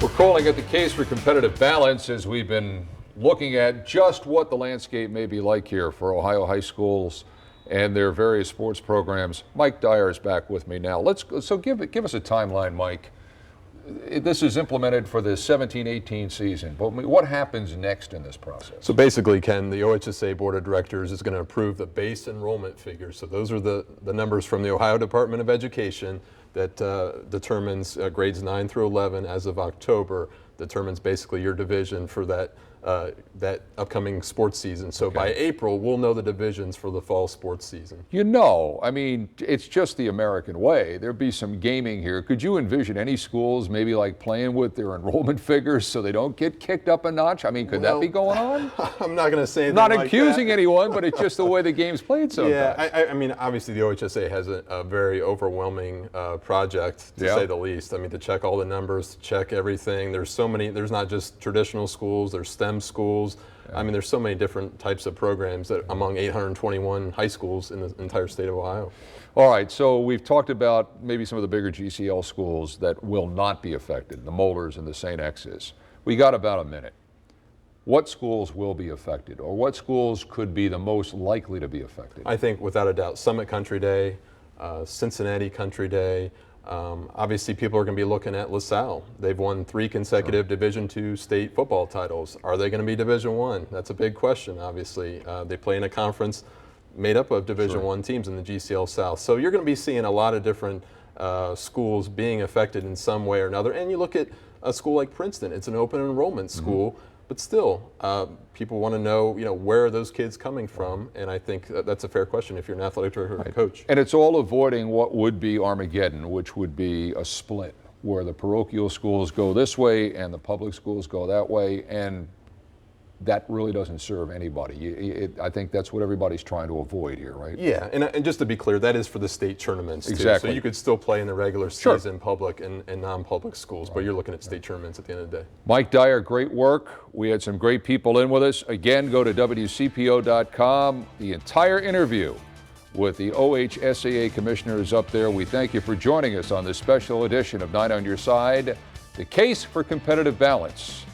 We're calling it the case for competitive balance as we've been looking at just what the landscape may be like here for Ohio high schools and their various sports programs. Mike Dyer is back with me now. Give us a timeline, Mike. This is implemented for the 17-18 season, but what happens next in this process? So basically, Ken, the OHSA Board of Directors is going to approve the base enrollment figures. So those are the numbers from the Ohio Department of Education that determines grades 9 through 11 as of October, determines basically your division for that upcoming sports season. So by April, we'll know the divisions for the fall sports season. You know, I mean, it's just the American way. There'd be some gaming here. Could you envision any schools maybe like playing with their enrollment figures so they don't get kicked up a notch? I mean, could that be going on? I'm not going to say anything Not like accusing that. anyone, but it's just the way the game's played sometimes. Yeah, I mean, obviously the OHSA has a very overwhelming project, to say the least. I mean, to check all the numbers, to check everything. There's not just traditional schools, there's STEM schools. I mean, there's so many different types of programs that among 821 high schools in the entire state of Ohio. All right, so we've talked about maybe some of the bigger GCL schools that will not be affected, the Molders and the St. X's. We got about a minute. What schools will be affected, or what schools could be the most likely to be affected? I think without a doubt, Summit Country Day, Cincinnati Country Day. Obviously, people are going to be looking at LaSalle. They've won 3 consecutive Division II state football titles. Are they going to be Division I? That's a big question, obviously. They play in a conference made up of Division I teams in the GCL South. So you're going to be seeing a lot of different schools being affected in some way or another. And you look at a school like Princeton. It's an open enrollment school. But still, people want to know, where are those kids coming from? And I think that's a fair question if you're an athletic director or coach. And it's all avoiding what would be Armageddon, which would be a split, where the parochial schools go this way and the public schools go that way, and that really doesn't serve anybody. I think that's what everybody's trying to avoid here, right? Yeah, and just to be clear, that is for the state tournaments too. Exactly. So you could still play in the regular season, public and non-public schools, but you're looking at state tournaments at the end of the day. Mike Dyer, great work. We had some great people in with us. Again, go to WCPO.com. The entire interview with the OHSAA commissioner is up there. We thank you for joining us on this special edition of Night on Your Side, the case for competitive balance.